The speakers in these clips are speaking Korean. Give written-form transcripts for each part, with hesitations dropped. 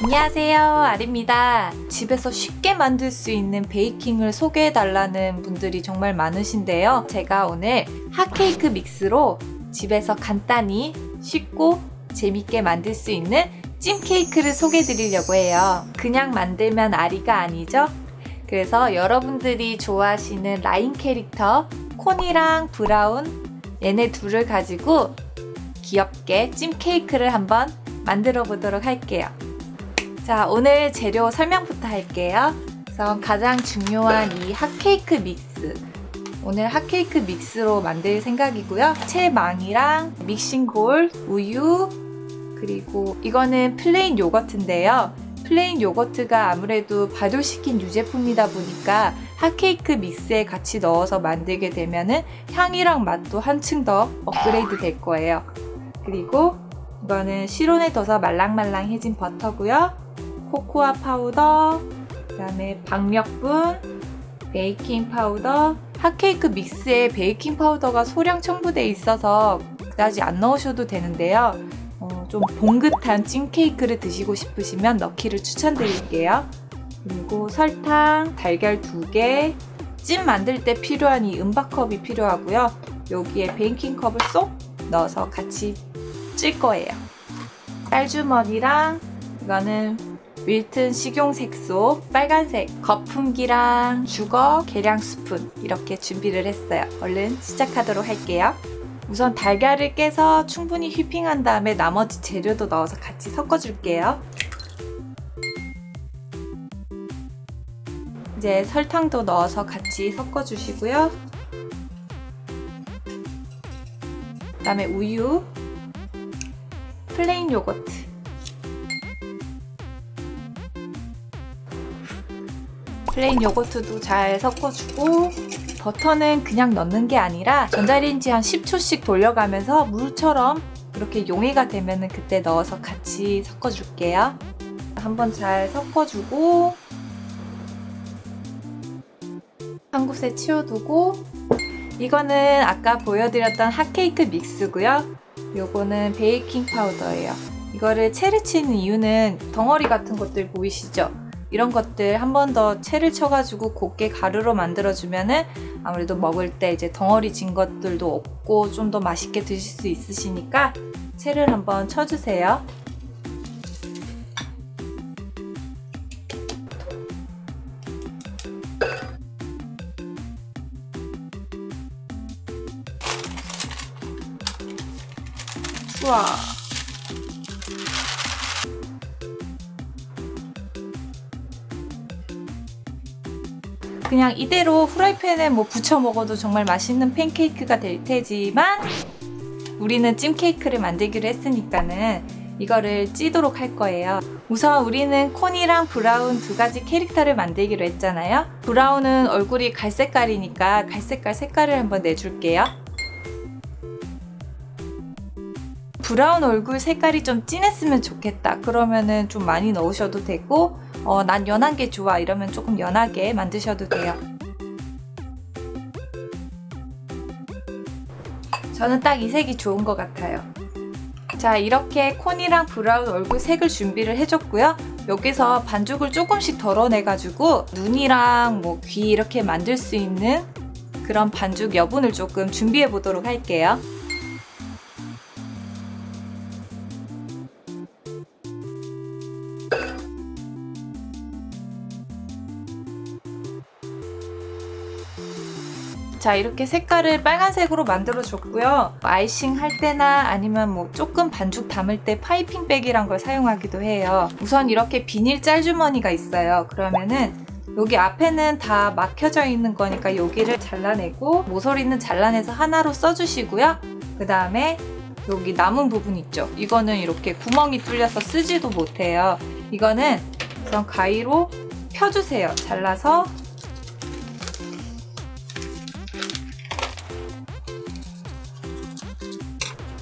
안녕하세요, 아리입니다. 집에서 쉽게 만들 수 있는 베이킹을 소개해달라는 분들이 정말 많으신데요. 제가 오늘 핫케이크 믹스로 집에서 간단히 쉽고 재밌게 만들 수 있는 찜 케이크를 소개해드리려고 해요. 그냥 만들면 아리가 아니죠? 그래서 여러분들이 좋아하시는 라인 캐릭터 코니랑 브라운 얘네 둘을 가지고 귀엽게 찜 케이크를 한번 만들어 보도록 할게요. 자, 오늘 재료 설명부터 할게요. 우선 가장 중요한 이 핫케이크 믹스, 오늘 핫케이크 믹스로 만들 생각이고요. 채망이랑 믹싱볼, 우유, 그리고 이거는 플레인 요거트인데요. 플레인 요거트가 아무래도 발효시킨 유제품이다 보니까 핫케이크 믹스에 같이 넣어서 만들게 되면은 향이랑 맛도 한층 더 업그레이드 될 거예요. 그리고 이거는 실온에 둬서 말랑말랑해진 버터고요. 코코아 파우더, 그 다음에 박력분, 베이킹 파우더. 핫케이크 믹스에 베이킹 파우더가 소량 첨부되어 있어서 그다지 안 넣으셔도 되는데요. 좀 봉긋한 찜 케이크를 드시고 싶으시면 넣기를 추천드릴게요. 그리고 설탕, 달걀 2개, 찜 만들 때 필요한 이 은박컵이 필요하고요. 여기에 베이킹 컵을 쏙 넣어서 같이 찔 거예요. 쌀주머니랑 이거는 윌튼 식용 색소 빨간색, 거품기랑 주거, 계량 스푼 이렇게 준비를 했어요. 얼른 시작하도록 할게요. 우선 달걀을 깨서 충분히 휘핑한 다음에 나머지 재료도 넣어서 같이 섞어줄게요. 이제 설탕도 넣어서 같이 섞어주시고요. 그 다음에 우유, 플레인 요거트, 플레인 요거트도 잘 섞어주고, 버터는 그냥 넣는 게 아니라 전자레인지 한 10초씩 돌려가면서 물처럼 이렇게 용해가 되면 그때 넣어서 같이 섞어줄게요. 한번 잘 섞어주고 한 곳에 치워두고, 이거는 아까 보여드렸던 핫케이크 믹스고요. 요거는 베이킹 파우더예요. 이거를 채를 치는 이유는 덩어리 같은 것들 보이시죠? 이런 것들 한 번 더 채를 쳐가지고 곱게 가루로 만들어주면은 아무래도 먹을 때 이제 덩어리 진 것들도 없고 좀 더 맛있게 드실 수 있으시니까 채를 한번 쳐주세요. 우와. 그냥 이대로 후라이팬에 부쳐 먹어도 정말 맛있는 팬케이크가 될 테지만 우리는 찜 케이크를 만들기로 했으니까는 이거를 찌도록 할 거예요. 우선 우리는 코니랑 브라운 두 가지 캐릭터를 만들기로 했잖아요. 브라운은 얼굴이 갈색깔이니까 갈색깔 색깔을 한번 내줄게요. 브라운 얼굴 색깔이 좀 진했으면 좋겠다. 그러면은 좀 많이 넣으셔도 되고, 난 연한 게 좋아 이러면 조금 연하게 만드셔도 돼요. 저는 딱 이 색이 좋은 것 같아요. 자, 이렇게 코니랑 브라운 얼굴 색을 준비를 해줬고요. 여기서 반죽을 조금씩 덜어내가지고 눈이랑 귀 이렇게 만들 수 있는 그런 반죽 여분을 조금 준비해 보도록 할게요. 자, 이렇게 색깔을 빨간색으로 만들어 줬고요. 아이싱 할 때나 아니면 조금 반죽 담을 때 파이핑백이란 걸 사용하기도 해요. 우선 이렇게 비닐 짤주머니가 있어요. 그러면은 여기 앞에는 다 막혀져 있는 거니까 여기를 잘라내고 모서리는 잘라내서 하나로 써주시고요. 그 다음에 여기 남은 부분 있죠? 이거는 이렇게 구멍이 뚫려서 쓰지도 못해요. 이거는 우선 가위로 펴주세요. 잘라서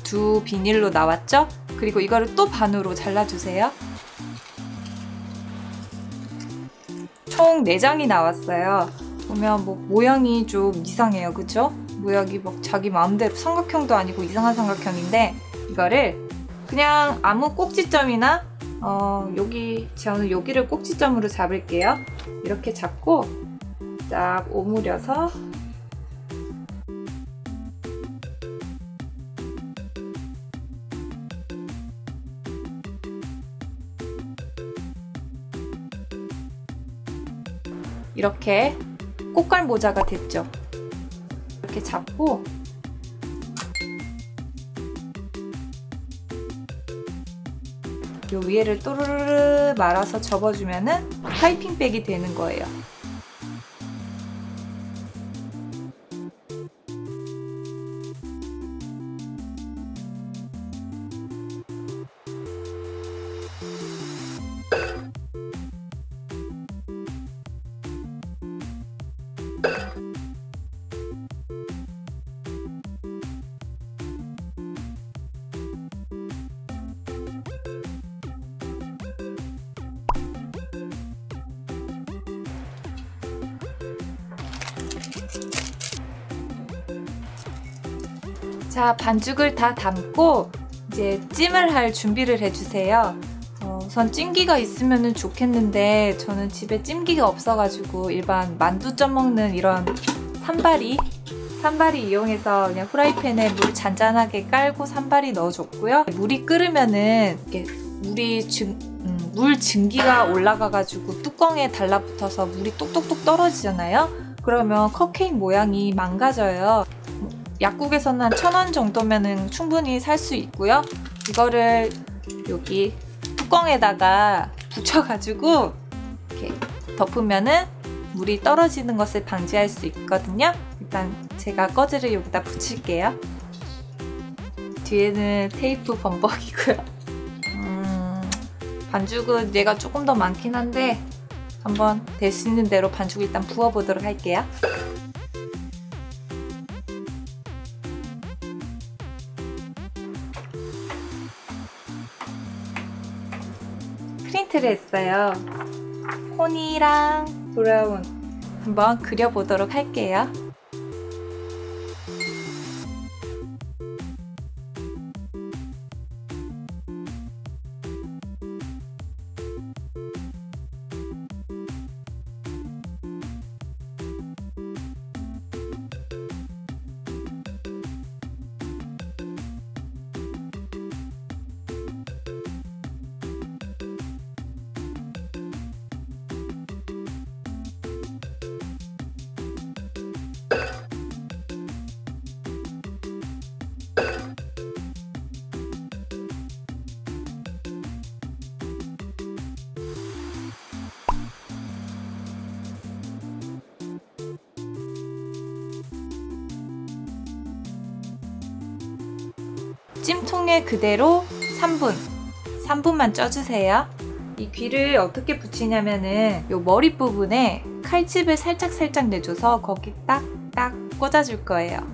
두 비닐로 나왔죠? 그리고 이거를 또 반으로 잘라주세요. 총 4장이 나왔어요. 보면 모양이 좀 이상해요. 그쵸? 모양이 자기 마음대로 삼각형도 아니고 이상한 삼각형인데 이거를 그냥 아무 꼭지점이나 저는 여기를 꼭지점으로 잡을게요. 이렇게 잡고 딱 오므려서 이렇게 꽃갈 모자가 됐죠. 이렇게 잡고 요 위에를 또르르 말아서 접어주면은 파이핑백이 되는 거예요. 자, 반죽을 다 담고 이제 찜을 할 준비를 해주세요. 우선 찜기가 있으면 좋겠는데 저는 집에 찜기가 없어가지고 일반 만두 쪄 먹는 이런 산바리 이용해서 그냥 후라이팬에 물 잔잔하게 깔고 산바리 넣어줬고요. 물이 끓으면은 이렇게 물 증기가 올라가가지고 뚜껑에 달라붙어서 물이 똑똑똑 떨어지잖아요. 그러면 컵케이크 모양이 망가져요. 약국에서는 한 1,000원 정도면은 충분히 살 수 있고요. 이거를 여기 뚜껑에다가 붙여가지고 이렇게 덮으면은 물이 떨어지는 것을 방지할 수 있거든요. 일단 제가 꺼즈를 여기다 붙일게요. 뒤에는 테이프 범벅이고요. 반죽은 얘가 조금 더 많긴 한데 한번 될 수 있는 대로 반죽 일단 부어보도록 할게요. 프린트를 했어요. 코니랑 브라운 한번 그려보도록 할게요. 찜통에 그대로 3분만 쪄주세요. 이 귀를 어떻게 붙이냐면은 요 머리 부분에 칼집을 살짝 내줘서 거기 딱딱 꽂아줄 거예요.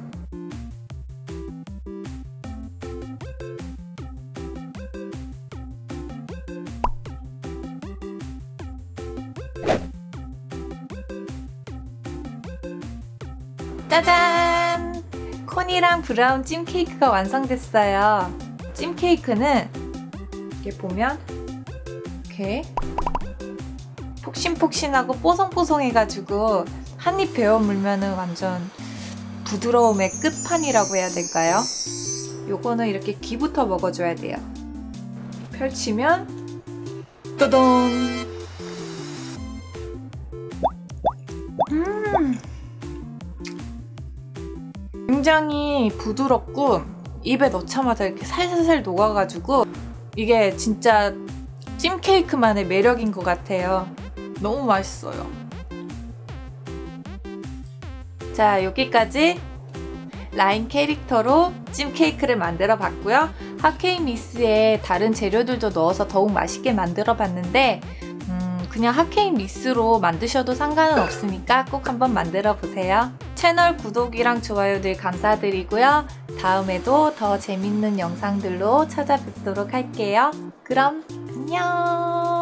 짜잔! 코니랑 브라운 찜 케이크가 완성됐어요. 찜 케이크는 이렇게 보면 이렇게 폭신폭신하고 뽀송뽀송해가지고 한 입 베어 물면은 완전 부드러움의 끝판이라고 해야 될까요? 요거는 이렇게 귀부터 먹어줘야 돼요. 펼치면 또동! 굉장히 부드럽고 입에 넣자마자 이렇게 살살살 녹아가지고 이게 진짜 찜 케이크만의 매력인 것 같아요. 너무 맛있어요. 자, 여기까지 라인 캐릭터로 찜 케이크를 만들어 봤고요. 핫케이크 믹스에 다른 재료들도 넣어서 더욱 맛있게 만들어 봤는데 그냥 핫케이크 믹스로 만드셔도 상관은 없으니까 꼭 한번 만들어 보세요. 채널 구독이랑 좋아요 늘 감사드리고요. 다음에도 더 재밌는 영상들로 찾아뵙도록 할게요. 그럼 안녕!